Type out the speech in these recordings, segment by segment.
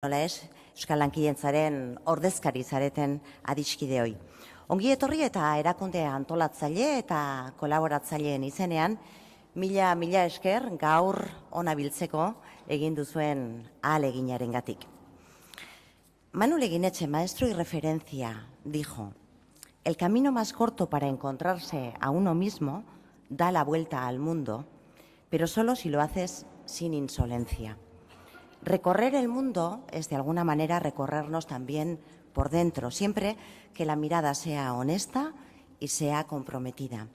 nola ez, Euskal Lankidetzaren ordezkari zareten adiskideoi. Ongi etorri eta erakunde antolatzaile eta kolaboratzaileen izenean, mila esker gaur ona biltzeko egin duzuen ahaleginarengatik. Manu Leguinetxe, maestro y referencia, dijo: el camino más corto para encontrarse a uno mismo da la vuelta al mundo, pero solo si lo haces sin insolencia. Recorrer el mundo es de alguna manera recorrernos también por dentro, siempre que la mirada sea honesta y sea comprometida.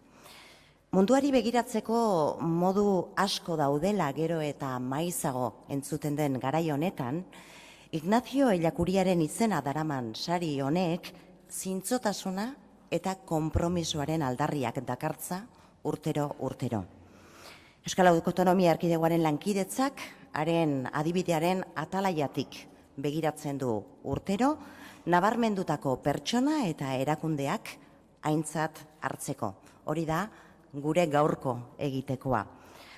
Munduari begiratzeko modu asko daudela gero eta maizago entzuten den garai honetan, Ignacio Ellacuríaren izena daraman sari honek zintzotasuna eta konpromisoaren aldarriak dakartza urtero. Euskal Autonomia Erkidegoaren lankidetzak haren adibidearen atalaiatik begiratzen du urtero, nabarmendutako pertsona eta erakundeak aintzat hartzeko. Hori da gure gaurko egitekoa.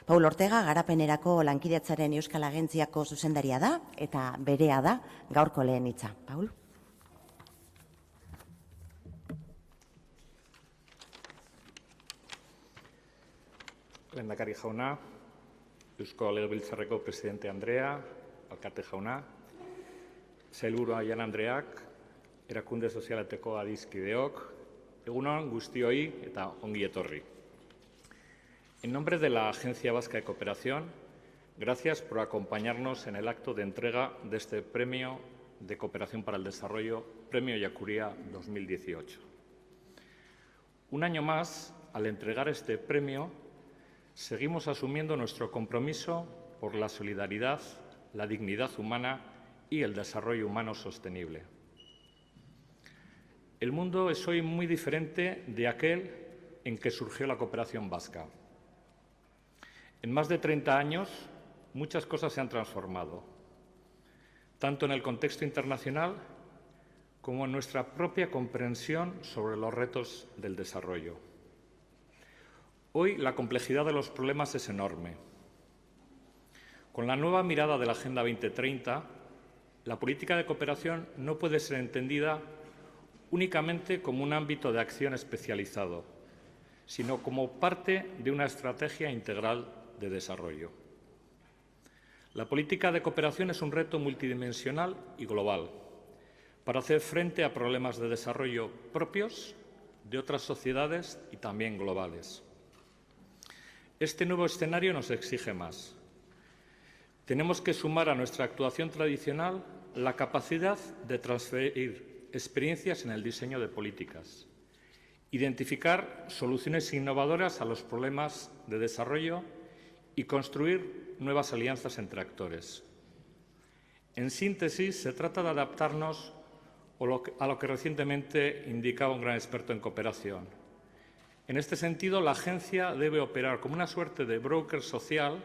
Paul Ortega garapenerako lankidetzaren Euskal Agentziako zuzendaria da eta berea da gaurko lehen hitza. Paul? Lehendakari jauna, Eusko Legebiltzarreko presidente Andrea, alkate jauna, sailburua Jan Andreak, erakunde sozialeteko adiskideok, egun on guztioi eta ongi etorri. En nombre de la Agencia Vasca de Cooperación, gracias por acompañarnos en el acto de entrega de este Premio de Cooperación para el Desarrollo, Premio Ellacuría 2018. Un año más, al entregar este premio, seguimos asumiendo nuestro compromiso por la solidaridad, la dignidad humana y el desarrollo humano sostenible. El mundo es hoy muy diferente de aquel en que surgió la cooperación vasca. En más de 30 años, muchas cosas se han transformado, tanto en el contexto internacional como en nuestra propia comprensión sobre los retos del desarrollo. Hoy la complejidad de los problemas es enorme. Con la nueva mirada de la Agenda 2030, la política de cooperación no puede ser entendida únicamente como un ámbito de acción especializado, sino como parte de una estrategia integral de desarrollo. La política de cooperación es un reto multidimensional y global para hacer frente a problemas de desarrollo propios de otras sociedades y también globales. Este nuevo escenario nos exige más. Tenemos que sumar a nuestra actuación tradicional la capacidad de transferir experiencias en el diseño de políticas, identificar soluciones innovadoras a los problemas de desarrollo y construir nuevas alianzas entre actores. En síntesis, se trata de adaptarnos a lo que recientemente indicaba un gran experto en cooperación. En este sentido, la agencia debe operar como una suerte de broker social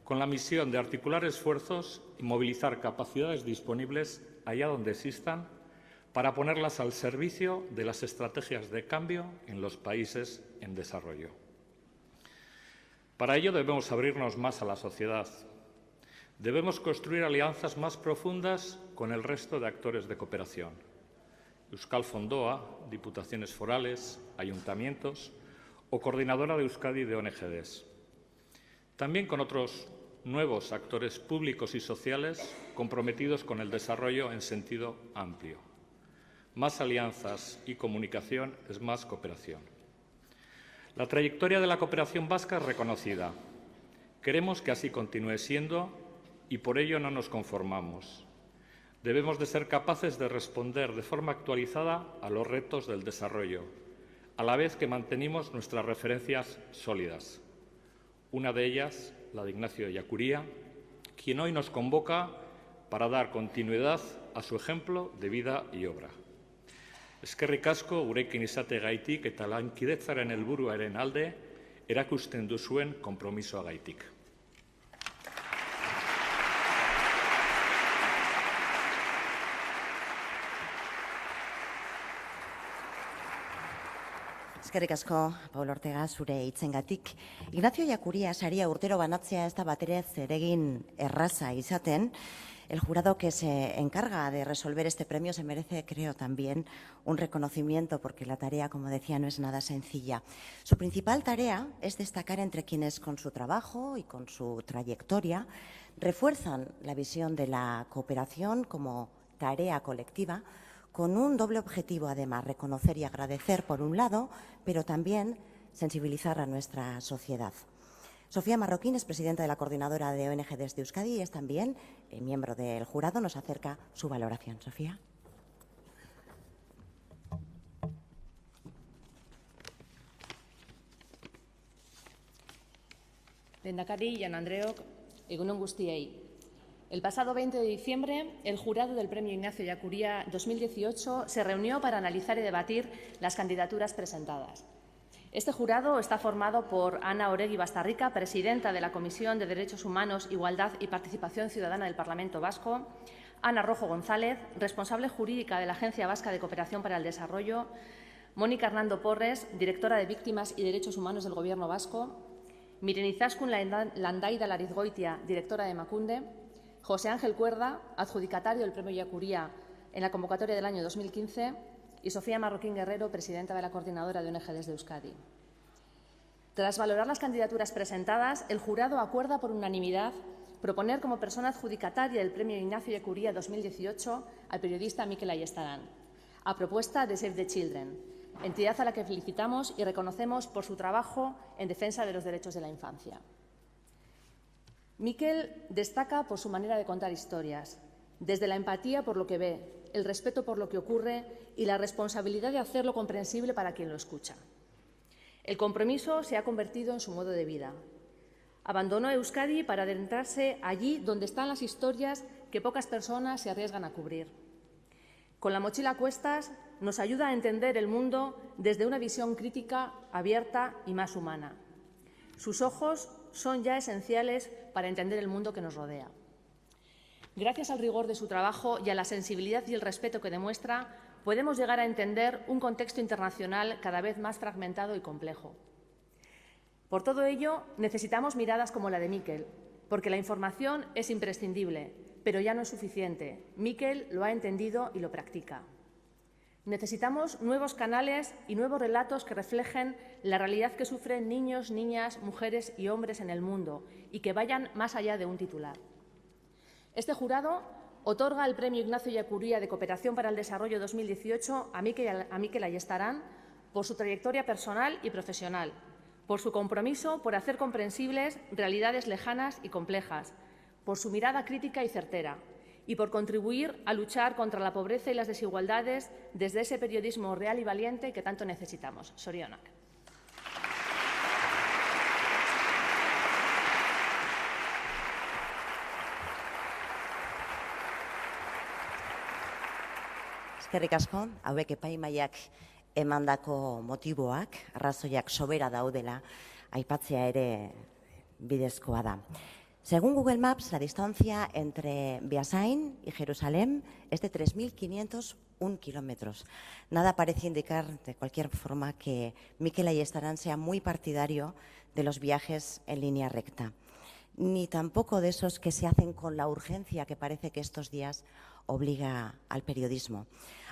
con la misión de articular esfuerzos y movilizar capacidades disponibles allá donde existan para ponerlas al servicio de las estrategias de cambio en los países en desarrollo. Para ello debemos abrirnos más a la sociedad. Debemos construir alianzas más profundas con el resto de actores de cooperación. Euskal Fondoa, diputaciones forales, ayuntamientos o coordinadora de Euskadi de ONGs. También con otros nuevos actores públicos y sociales comprometidos con el desarrollo en sentido amplio. Más alianzas y comunicación es más cooperación. La trayectoria de la cooperación vasca es reconocida. Queremos que así continúe siendo y por ello no nos conformamos. Debemos de ser capaces de responder de forma actualizada a los retos del desarrollo, a la vez que mantenemos nuestras referencias sólidas. Una de ellas, la de Ignacio Ellacuría, quien hoy nos convoca para dar continuidad a su ejemplo de vida y obra. Eskerrik asko gurekin izateagaitik eta lankidetzaren helburuaren alde erakusten duzuen konpromisoagaitik. Eskerrik asko, Paul Ortega, zure hitzengatik. Ignacio Ellacuría saria urtero banatzea ez da batere zeregin erraza izaten, El jurado que se encarga de resolver este premio se merece, creo, también un reconocimiento, porque la tarea, como decía, no es nada sencilla. Su principal tarea es destacar entre quienes, con su trabajo y con su trayectoria, refuerzan la visión de la cooperación como tarea colectiva, con un doble objetivo, además, reconocer y agradecer por un lado, pero también sensibilizar a nuestra sociedad. Sofía Marroquín es presidenta de la Coordinadora de ONG desde Euskadi y es también miembro del jurado. Nos acerca su valoración. Sofía. Lehendakari, Jaun Andreok, egun on guztiei. El pasado 20 de diciembre, el jurado del Premio Ignacio Ellacuría 2018 se reunió para analizar y debatir las candidaturas presentadas. Este jurado está formado por Ana Oregui Bastarrica, presidenta de la Comisión de Derechos Humanos, Igualdad y Participación Ciudadana del Parlamento Vasco, Ana Rojo González, responsable jurídica de la Agencia Vasca de Cooperación para el Desarrollo, Mónica Hernando Porres, directora de Víctimas y Derechos Humanos del Gobierno Vasco, Miren Izaskun Landaida Larizgoitia, directora de Emakunde, José Ángel Cuerda, adjudicatario del Premio Ellacuría en la convocatoria del año 2015, y Sofía Marroquín Guerrero, presidenta de la Coordinadora de ONG desde Euskadi. Tras valorar las candidaturas presentadas, el jurado acuerda por unanimidad proponer como persona adjudicataria del Premio Ignacio Ellacuría 2018 al periodista Mikel Ayestarán, a propuesta de Save the Children, entidad a la que felicitamos y reconocemos por su trabajo en defensa de los derechos de la infancia. Mikel destaca por su manera de contar historias, desde la empatía por lo que ve, el respeto por lo que ocurre y la responsabilidad de hacerlo comprensible para quien lo escucha. El compromiso se ha convertido en su modo de vida. Abandonó Euskadi para adentrarse allí donde están las historias que pocas personas se arriesgan a cubrir. Con la mochila a cuestas nos ayuda a entender el mundo desde una visión crítica, abierta y más humana. Sus ojos son ya esenciales para entender el mundo que nos rodea. Gracias al rigor de su trabajo y a la sensibilidad y el respeto que demuestra, podemos llegar a entender un contexto internacional cada vez más fragmentado y complejo. Por todo ello, necesitamos miradas como la de Mikel, porque la información es imprescindible, pero ya no es suficiente. Mikel lo ha entendido y lo practica. Necesitamos nuevos canales y nuevos relatos que reflejen la realidad que sufren niños, niñas, mujeres y hombres en el mundo y que vayan más allá de un titular. Este jurado otorga el Premio Ignacio Ellacuría de Cooperación para el Desarrollo 2018 a Mikel Ayestarán por su trayectoria personal y profesional, por su compromiso por hacer comprensibles realidades lejanas y complejas, por su mirada crítica y certera y por contribuir a luchar contra la pobreza y las desigualdades desde ese periodismo real y valiente que tanto necesitamos. Sorionak. Eskerrik asko, hauek epaimaiak emandako motiboak, arrazoiak sobera daudela, aipatzea ere bidezkoa da. Según Google Maps, la distancia entre Beasain y Jerusalén es de 3.501 kilómetros. Nada parece indicar, de cualquier forma, que Mikel Ayestarán sea muy partidario de los viajes en línea recta, ni tampoco de esos que se hacen con la urgencia que parece que estos días obliga al periodismo.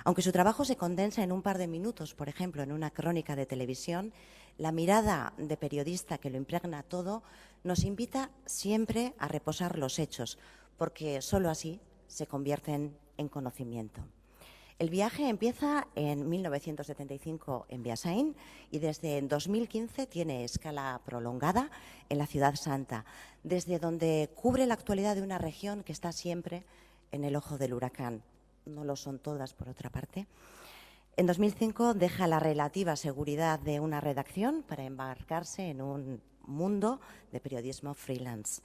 Aunque su trabajo se condensa en un par de minutos, por ejemplo, en una crónica de televisión, la mirada de periodista que lo impregna todo nos invita siempre a reposar los hechos, porque solo así se convierten en conocimiento. El viaje empieza en 1975 en Beasain y desde 2015 tiene escala prolongada en la Ciudad Santa, desde donde cubre la actualidad de una región que está siempre en el ojo del huracán. No lo son todas, por otra parte. En 2005 deja la relativa seguridad de una redacción para embarcarse en un mundo de periodismo freelance.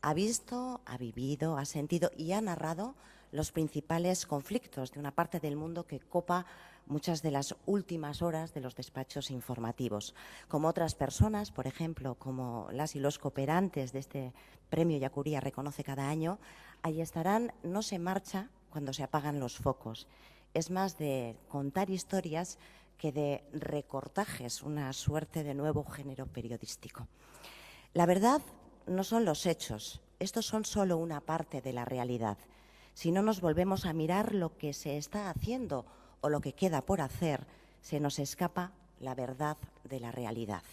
Ha visto, ha vivido, ha sentido y ha narrado los principales conflictos de una parte del mundo que copa muchas de las últimas horas de los despachos informativos. Como otras personas, por ejemplo, como las y los cooperantes de este Premio Ellacuría reconoce cada año, Ayestarán no se marcha cuando se apagan los focos. Es más de contar historias que de recortajes, una suerte de nuevo género periodístico. La verdad no son los hechos, estos son solo una parte de la realidad. Si no nos volvemos a mirar lo que se está haciendo o lo que queda por hacer, se nos escapa la verdad de la realidad.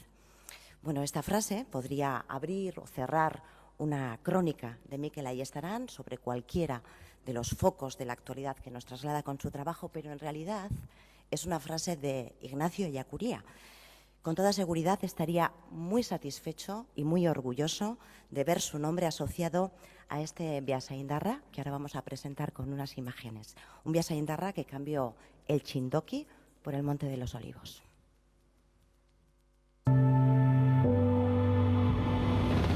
Bueno, esta frase podría abrir o cerrar una crónica de Mikel Ayestarán sobre cualquiera de los focos de la actualidad que nos traslada con su trabajo, pero en realidad es una frase de Ignacio Ellacuría. Con toda seguridad estaría muy satisfecho y muy orgulloso de ver su nombre asociado a este Beasaindarra que ahora vamos a presentar con unas imágenes. Un Beasaindarra que cambió el Chindoki por el Monte de los Olivos.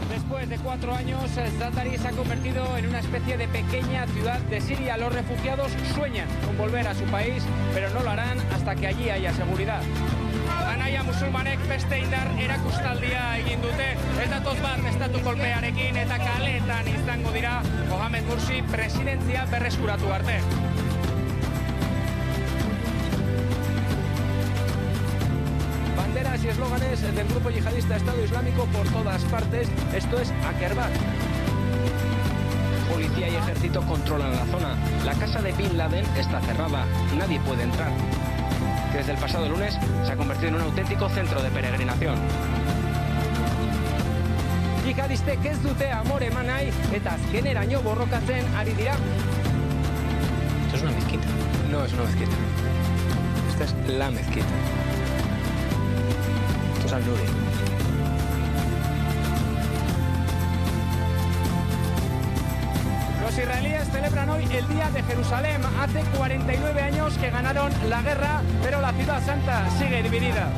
Después de 4 años, Zatari se ha convertido en una especie de pequeña ciudad de Siria. Los refugiados sueñan con volver a su país, pero no lo harán hasta que allí haya seguridad. Anaia musulmanek beste indar erakustaldia egin dute. Ez datoz bat estatu kolpearekin eta kaleetan izango dira Mohamed Mursi presidentzia berreskuratu arte. Banderas y eslóganes del grupo yihadista Estado Islámico por todas partes. Esto es Akerbat. Policía y ejército controlan la zona. La casa de Bin Laden está cerrada. Nadie puede entrar. Que desde el pasado lunes se ha convertido en un auténtico centro de peregrinación. Yihadistek ez dute amore eman nahi eta azkeneraino borrokatzen ari dira. Esto es una mezquita. No es una mezquita. Esta es la mezquita. Esto es Al-Nuri. Los israelíes celebran hoy el Día de Jerusalén. Hace 49 años que ganaron la guerra, pero la ciudad santa sigue dividida.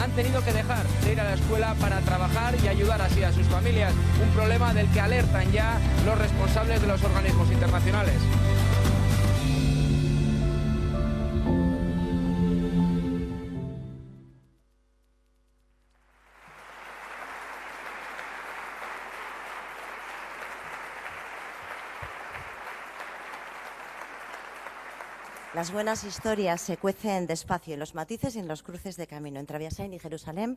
Han tenido que dejar de ir a la escuela para trabajar y ayudar así a sus familias. Un problema del que alertan ya los responsables de los organismos internacionales. Las buenas historias se cuecen despacio en los matices y en los cruces de camino. Entre Beasain y Jerusalén,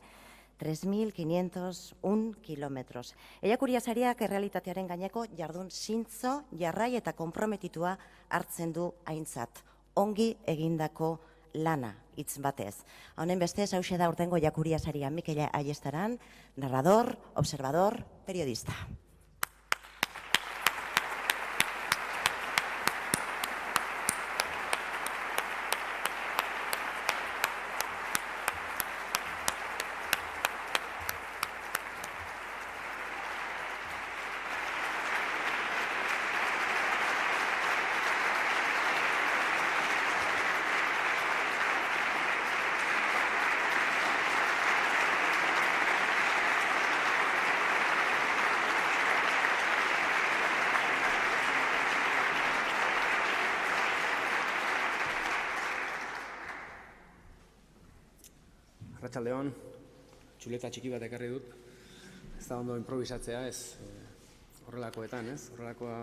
3.501 kilómetros. Ellacuría sariak errealitatearen gaineko jardun zintzo, jarrai eta konprometitua hartzen du aintzat. Ongi egindako lana, hitz batez. Honen bestez, hauxe da urtengo Ellacuría saria Mikel Ayestarán, narrador, observador, periodista. Arratsaldeon, txuleta txiki bat ekarri dut. Ez da ondo improvisatzea, ez horrelakoetan, ez? Horrelakoa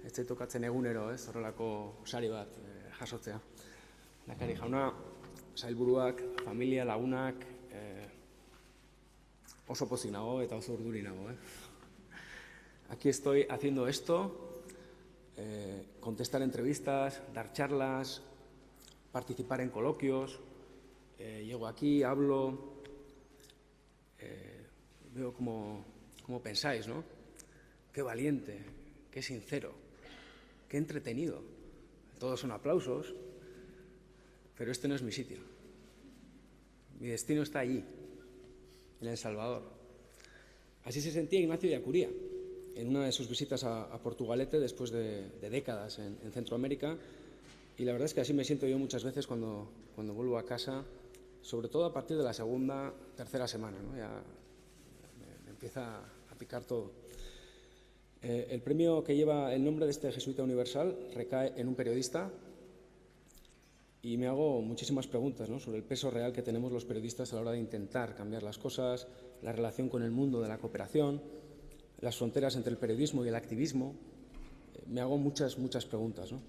ez tokatzen egunero, ez? Horrelako sari bat jasotzea. Lehendakari jauna, sailburuak, familia, lagunak, oso pozik nago eta oso urduri nago, Aquí estoy haciendo esto, contestar entrevistas, dar charlas, participar en coloquios. Llego aquí, hablo, veo cómo pensáis, ¿no? Qué valiente, qué sincero, qué entretenido. Todos son aplausos, pero este no es mi sitio. Mi destino está allí, en El Salvador. Así se sentía Ignacio Ellacuría en una de sus visitas a Portugalete después de décadas en Centroamérica. Y la verdad es que así me siento yo muchas veces cuando vuelvo a casa, sobre todo a partir de la segunda, tercera semana, ¿no? Ya me empieza a picar todo. El premio que lleva el nombre de este jesuita universal recae en un periodista y me hago muchísimas preguntas, ¿no? Sobre el peso real que tenemos los periodistas a la hora de intentar cambiar las cosas, la relación con el mundo de la cooperación, las fronteras entre el periodismo y el activismo. Me hago muchas preguntas, ¿no?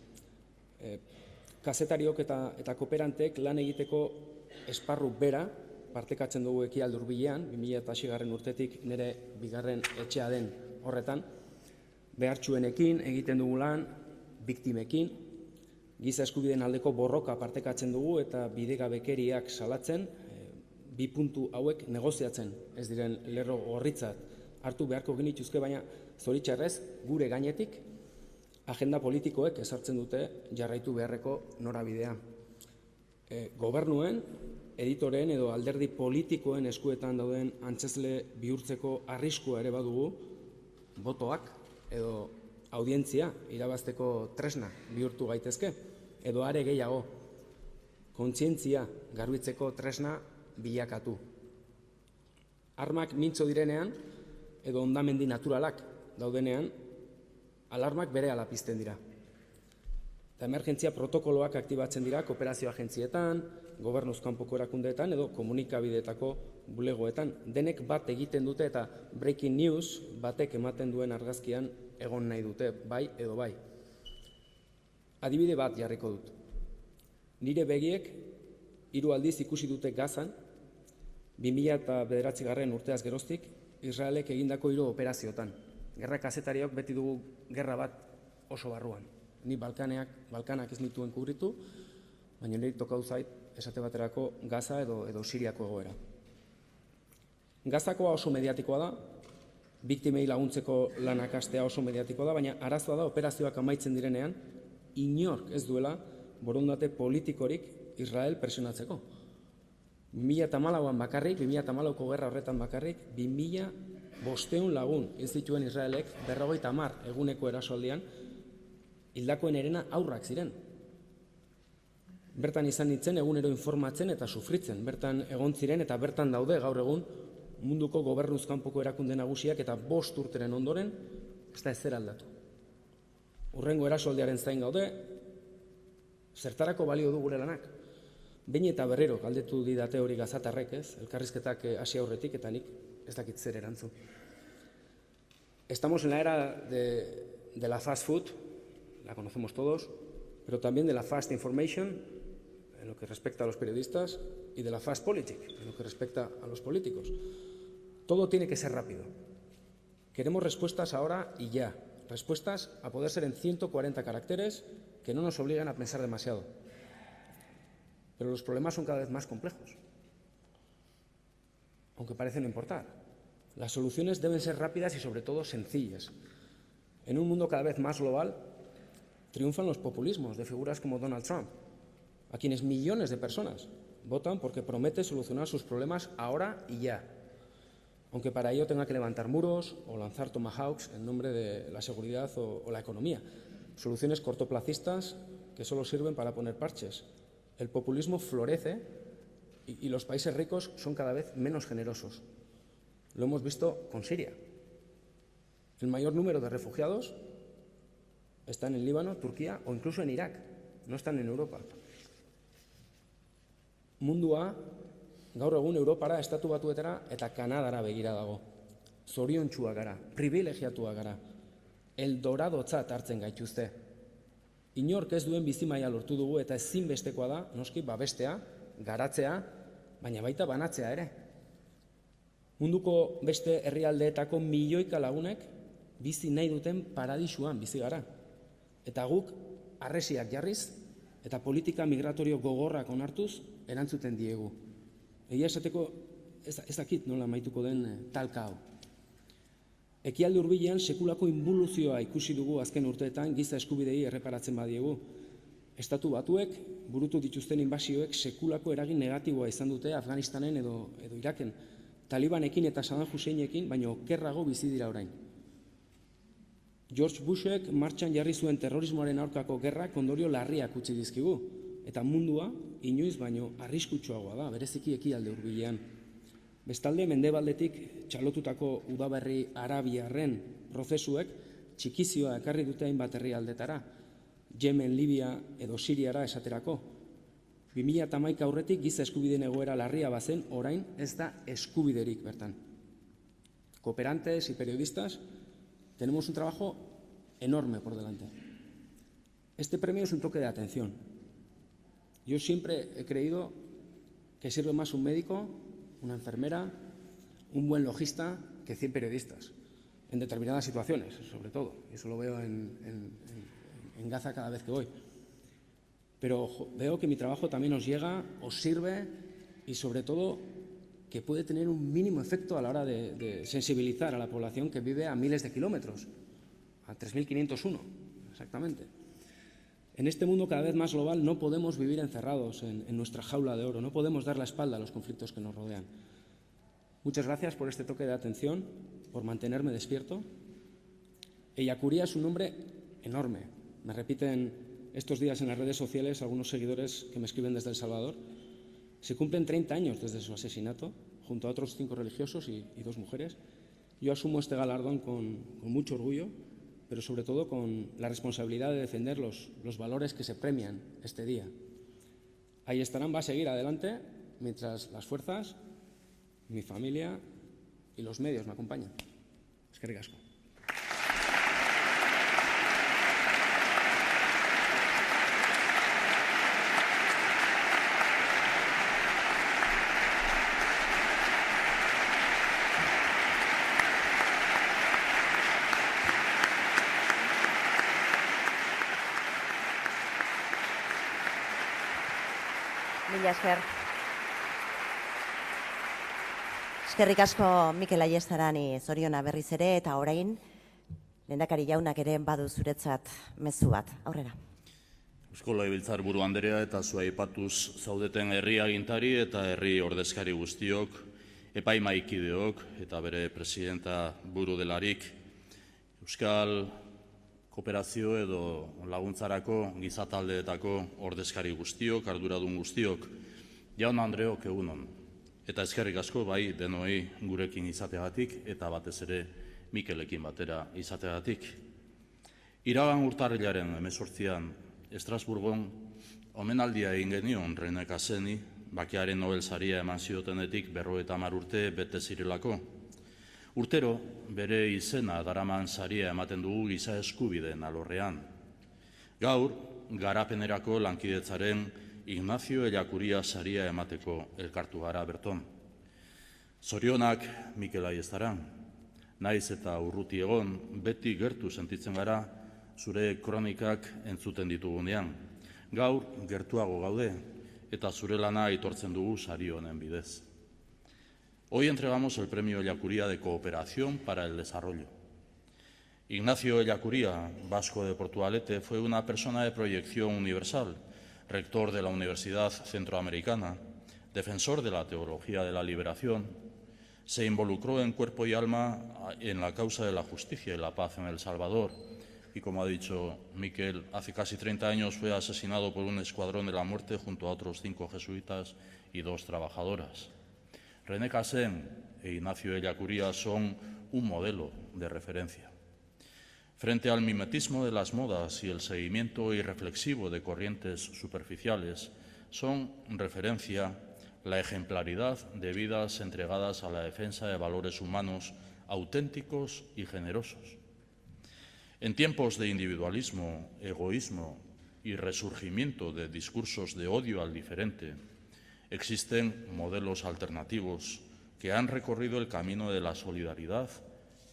kazetariok eta kooperantek lan egiteko esparru bera partekatzen dugu Ekialde Hurbilean, 2006 urtetik nire bigarren etxea den horretan, behartsuenekin egiten dugu lan, biktimekin, giza eskubideen aldeko borroka partekatzen dugu eta bidegabekeriak salatzen, bi puntu hauek negoziatzen ez diren lerro gorritzat hartu beharko genituzke, baina zoritxarrez gure gainetik agenda politikoek ezartzen dute jarraitu beharreko norabidea. Gobernuen, editoren edo alderdi politikoen eskuetan dauden antzezle bihurtzeko arriskua ere badugu, botoak edo audientzia irabazteko tresna bihurtu gaitezke, edo are gehiago, kontzientzia garbitzeko tresna bilakatu. Armak mintzo direnean, edo hondamendi naturalak daudenean, alarmak berehala pizten dira. Eta emergentzia protokoloak aktibatzen dira kooperazio agentzietan, gobernuz kanpoko erakundeetan edo komunikabideetako bulegoetan. Denek bat egiten dute eta breaking news batek ematen duen argazkian egon nahi dute, bai edo bai. Adibide bat jarriko dut. Nire begiek 3 aldiz ikusi dute Gazan, 2009 urteaz geroztik, Israelek egindako 3 operaziotan. Gerra kazetariok beti dugu gerra bat oso barruan. Ni Balkanak ez nituen kubritu, baina niri tokau zait esate baterako Gaza edo Siriako egoera. Gazakoa oso mediatikoa da, biktimei laguntzeko lanak hastea oso mediatikoa da, baina arazoa da operazioak amaitzen direnean, inork ez duela borondate politikorik Israel presionatzeko. 2014an bakarrik, 2014ko gerra horretan bakarrik, 2500 lagun ez dituen Israelek 50 eguneko erasoaldian hildakoen herena aurrak ziren. Bertan izan nintzen egunero informatzen eta sufritzen, bertan egon ziren eta bertan daude gaur egun munduko gobernuz kanpoko erakunde nagusiak eta 5 urteren ondoren ez da ezer aldatu. Hurrengo erasoaldiaren zain gaude, zertarako balio du gure lanak? Behin eta berriro galdetu didate hori gazatarrek, ez? Elkarrizketak hasi aurretik eta nik ez dakit zer erantzun. Estamos en la era de la fast food, la conocemos todos, pero también de la fast information, en lo que respecta a los periodistas, y de la fast politics, en lo que respecta a los políticos. Todo tiene que ser rápido. Queremos respuestas ahora y ya. Respuestas a poder ser en 140 caracteres que no nos obliguen a pensar demasiado. Pero los problemas son cada vez más complejos, aunque parece no importar. Las soluciones deben ser rápidas y sobre todo sencillas. En un mundo cada vez más global, triunfan los populismos de figuras como Donald Trump, a quienes millones de personas votan porque promete solucionar sus problemas ahora y ya, aunque para ello tenga que levantar muros o lanzar tomahawks en nombre de la seguridad o la economía. Soluciones cortoplacistas que solo sirven para poner parches. El populismo florece y los países ricos son cada vez menos generosos. Lo hemos visto con Siria. El mayor número de refugiados están en Líbano, Turquía o incluso en Irak. No están en Europa. Mundua gaur egun Europara, Estatu Batuetara eta Kanadara begira dago. Zoriontsua gara, privilegiatua gara. Eldoradotzat hartzen gaituzte. Inork ez duen bizimaila lortu dugu eta ezinbestekoa da, noski, babestea, garatzea, baina baita banatzea ere. Munduko beste herrialdeetako milioika lagunek bizi nahi duten paradisuan bizi gara. Eta guk harresiak jarriz eta politika migratorio gogorrak onartuz erantzuten diegu. Egia esateko ez dakit nola amaituko den talka hau. Ekialde Hurbilean sekulako inboluzioa ikusi dugu azken urteetan giza eskubidei erreparatzen badiegu. Estatu Batuek burutu dituzten inbasioek sekulako eragin negatiboa izan dute Afganistanen edo Iraken. Talibanekin eta Saddam Husseinekin, baino okerrago bizi dira orain. George Bushek martxan jarri zuen terrorismoaren aurkako gerrak ondorio larriak utzi dizkigu. Eta mundua inoiz baino arriskutsuagoa da, bereziki Ekialde Hurbilean. Bestalde, mendebaldetik txalotutako udaberri arabiarren prozesuek txikizioa ekarri dute hainbat herrialdetara, Yemen, Libia edo Siriara esaterako. 2011 aurretik giza eskubideen egoera larria bazen, orain ez da eskubiderik bertan. Cooperantes y periodistas tenemos un trabajo enorme por delante. Este premio es un toque de atención. Yo siempre he creído que sirve más un médico, una enfermera, un buen logista que 100 periodistas, en determinadas situaciones, sobre todo. Eso lo veo en Gaza cada vez que voy. Pero veo que mi trabajo también os llega, os sirve y, sobre todo, que puede tener un mínimo efecto a la hora de sensibilizar a la población que vive a miles de kilómetros, a 3.501, exactamente. En este mundo cada vez más global no podemos vivir encerrados en nuestra jaula de oro, no podemos dar la espalda a los conflictos que nos rodean. Muchas gracias por este toque de atención, por mantenerme despierto. Ellacuría es un nombre enorme. Me repiten estos días en las redes sociales algunos seguidores que me escriben desde El Salvador. Se cumplen 30 años desde su asesinato, junto a otros 5 religiosos y 2 mujeres. Yo asumo este galardón con mucho orgullo, pero sobre todo con la responsabilidad de defender los valores que se premian este día. Ahí estarán, va a seguir adelante, mientras las fuerzas, mi familia y los medios me acompañan. Eskerrik asko. Mila esker. Eskerrik asko Mikel Ayestarani zoriona berriz ere, eta orain lehendakari jaunak ere badu zuretzat mezu bat. Aurrera. Eusko Legebiltzarburu Andrea eta zu aipatuz zaudeten herri agintari eta herri ordezkari guztiok, epaimahaikideok eta bere presidenta buru delarik, Euskal Kooperazio edo laguntzarako gizataldeetako ordezkari guztiok, arduradun guztiok, jaun Andreok egunon. Eta eskerrik asko bai denoi gurekin izateagatik eta batez ere Mikelekin batera izateagatik. Iragan urtarrilaren 18an Estrasburgon omenaldia egin genion René Casseni, bakearen Nobel saria eman ziotenetik 50 urte bete zirelako. Urtero, bere izena daraman saria ematen dugu giza eskubideen alorrean. Gaur, garapenerako lankidetzaren Ignacio Ellacuría saria emateko elkartu gara berton. Zorionak Mikel Ayestaran, naiz eta urruti egon, beti gertu sentitzen gara zure kronikak entzuten ditugunean. Gaur, gertuago gaude, eta zure lana aitortzen dugu sari honen bidez. Hoy entregamos el Premio Ellacuría de Cooperación para el Desarrollo. Ignacio Ellacuría, vasco de Portugalete, fue una persona de proyección universal, rector de la Universidad Centroamericana, defensor de la teología de la liberación. Se involucró en cuerpo y alma en la causa de la justicia y la paz en El Salvador. Y como ha dicho Mikel, hace casi 30 años fue asesinado por un escuadrón de la muerte junto a otros 5 jesuitas y 2 trabajadoras. René Casseni e Ignacio Ellacuría son un modelo de referencia. Frente al mimetismo de las modas y el seguimiento irreflexivo de corrientes superficiales, son referencia la ejemplaridad de vidas entregadas a la defensa de valores humanos auténticos y generosos. En tiempos de individualismo, egoísmo y resurgimiento de discursos de odio al diferente, existen modelos alternativos que han recorrido el camino de la solidaridad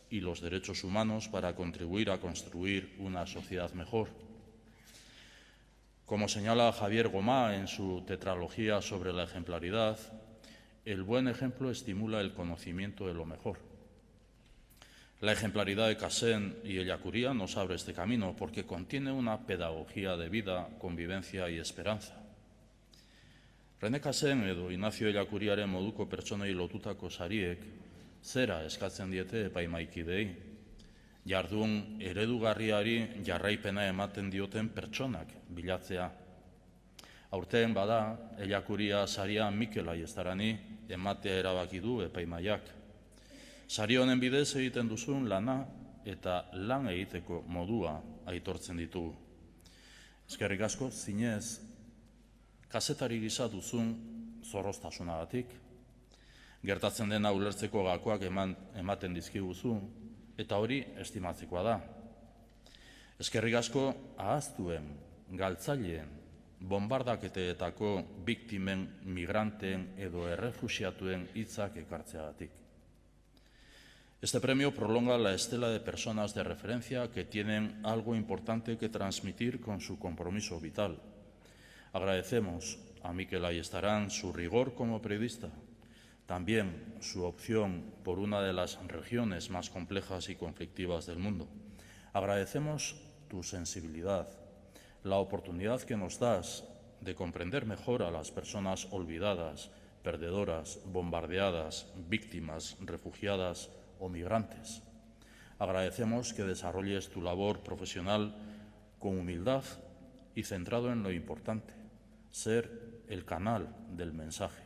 y los derechos humanos para contribuir a construir una sociedad mejor. Como señala Javier Gomá en su tetralogía sobre la ejemplaridad, el buen ejemplo estimula el conocimiento de lo mejor. La ejemplaridad de Casseni y Ellacuría nos abre este camino porque contiene una pedagogía de vida, convivencia y esperanza. René Casseni edo Ignacio Ellacuriaren moduko pertsonei lotutako sariek zera eskatzen diete epaimahaikideei, jardun eredugarriari jarraipena ematen dioten pertsonak bilatzea. Aurten bada, Ellacuría saria Mikel Ayestarani ematea erabaki du epaimahaiak. Sari honen bidez egiten duzun lana eta lan egiteko modua aitortzen ditugu. Eskerrik asko, zinez, kazetari gisa duzun zorroztasunagatik, gertatzen dena ulertzeko gakoak ematen dizkiguzu, eta hori estimatzekoa da. Eskerrik asko ahaztuen, galtzaileen, bonbardaketetako biktimen, migranteen edo errefuxiatuen hitzak ekartzeagatik. Este premio prolonga la estela de personas de referencia que tienen algo importante que transmitir con su compromiso vital. Agradecemos a Mikel Ayestarán su rigor como periodista, también su opción por una de las regiones más complejas y conflictivas del mundo. Agradecemos tu sensibilidad, la oportunidad que nos das de comprender mejor a las personas olvidadas, perdedoras, bombardeadas, víctimas, refugiadas o migrantes. Agradecemos que desarrolles tu labor profesional con humildad y centrado en lo importante, ser el canal del mensaje.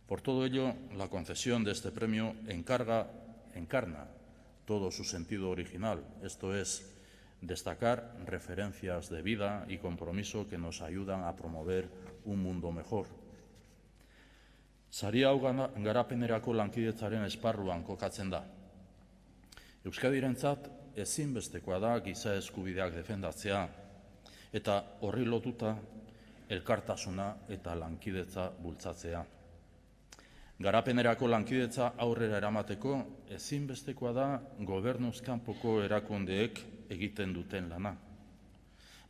Por todo ello, la concesión de este premio encarna todo su sentido original, esto es, destacar referencias de vida y compromiso que nos ayudan a promover un mundo mejor. Sari hau garapenerako lankidetzaren esparruan kokatzen da. Euskadirentzat ezinbestekoa da giza eskubideak defendatzea eta horri lotuta elkartasuna eta lankidetza bultzatzea. Garapenerako lankidetza aurrera eramateko ezinbestekoa da gobernuz kanpoko erakundeek egiten duten lana.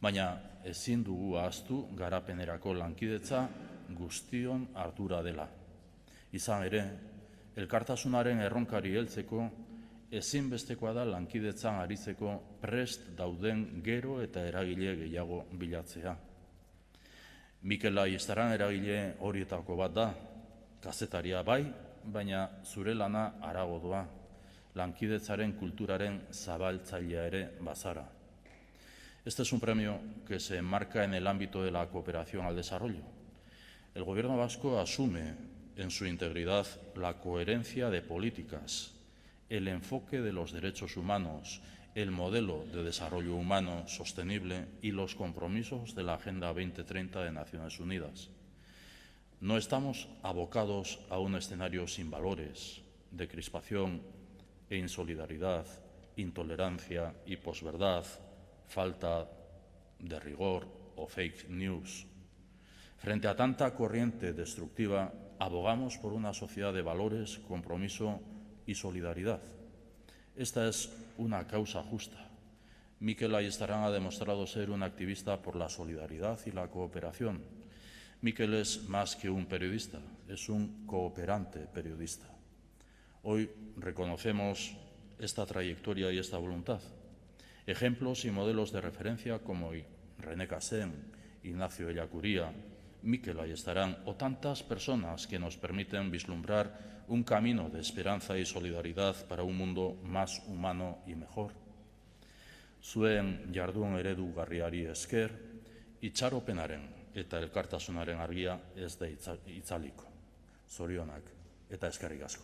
Baina ezin dugu ahaztu garapenerako lankidetza guztion ardura dela. Izan ere, elkartasunaren erronkari heltzeko ezinbestekoa da lankidetzan aritzeko prest dauden gero eta eragile gehiago bilatzea. Mikel Ayestarán eragile horietako bat da, kazetaria bai, baina zure lana harago doa, lankidetzaren kulturaren zabaltzailea ere bazara. Este es un premio que se enmarca en el ámbito de la cooperación al desarrollo. El Gobierno vasco asume en su integridad la coherencia de políticas, el enfoque de los derechos humanos, el modelo de desarrollo humano sostenible y los compromisos de la Agenda 2030 de Naciones Unidas. No estamos abocados a un escenario sin valores, de crispación e insolidaridad, intolerancia y posverdad, falta de rigor o fake news. Frente a tanta corriente destructiva, abogamos por una sociedad de valores, compromiso y solidaridad. Esta es una causa justa. Mikel Ayestarán ha demostrado ser un activista por la solidaridad y la cooperación. Mikel es más que un periodista, es un cooperante periodista. Hoy reconocemos esta trayectoria y esta voluntad. Ejemplos y modelos de referencia como René Cassin, Ignacio Ellacuría, Mikel Ayestarán o tantas personas que nos permiten vislumbrar un camino de esperanza y solidaridad para un mundo más humano y mejor. Zuen jardun eredugarriari esker, itxaropenaren eta elkartasunaren argia ez da itzaliko. Zorionak eta eskerrik asko.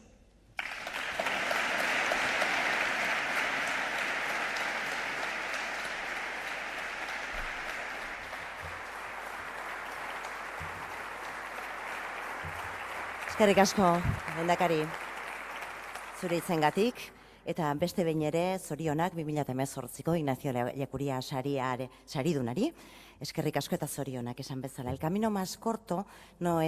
Eskerrik asko, lehendakari, zure izengatik, eta beste behin ere zorionak 2018ko Ignacio Ellacuría saridunari. Eskerrik asko eta zorionak esan bezala. El camino más corto no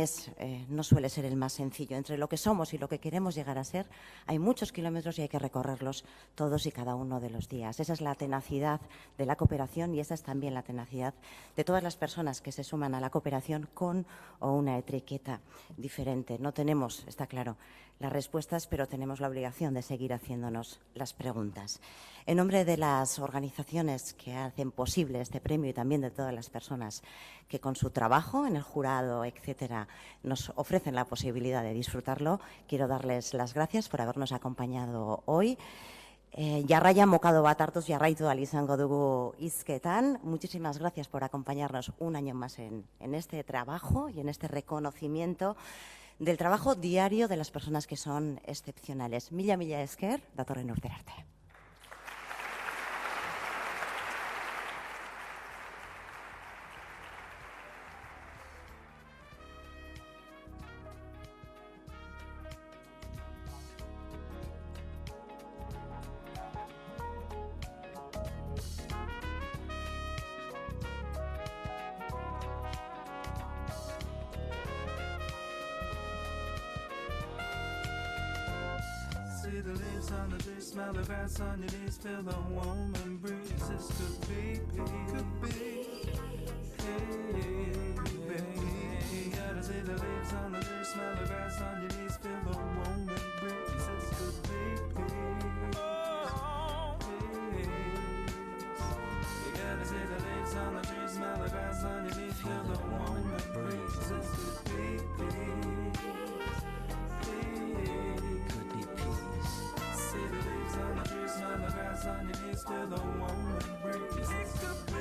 suele ser el más sencillo. Entre lo que somos y lo que queremos llegar a ser, hay muchos kilómetros y hay que recorrerlos todos y cada uno de los días. Esa es la tenacidad de la cooperación y esa es también la tenacidad de todas las personas que se suman a la cooperación con o una etiqueta diferente. No tenemos, está claro, las respuestas, pero tenemos la obligación de seguir haciéndonos las preguntas. En nombre de las organizaciones que hacen posible este premio y también de todas las personas que con su trabajo en el jurado, etcétera, nos ofrecen la posibilidad de disfrutarlo, quiero darles las gracias por habernos acompañado hoy. Jarraian mokado bat hartuz jarraitu ahal izango dugu hizketan. Muchísimas gracias por acompañarnos un año más en este trabajo y en este reconocimiento del trabajo diario de las personas que son excepcionales. Mila esker, datorren urtera arte. the leaves on the tree, smell the grass on your knees, feel the warm and breeze. This could be peace. Hey, baby, gotta see the leaves on the tree, smell the grass on your knees, feel the warm and breeze. This could be peace. You gotta see the leaves on the tree, smell the grass on your knees, feel the warm and breeze. This could be peace. Could be peace. See the leaves on the tree, smell the grass on your knees, feel the warm and breeze. This could be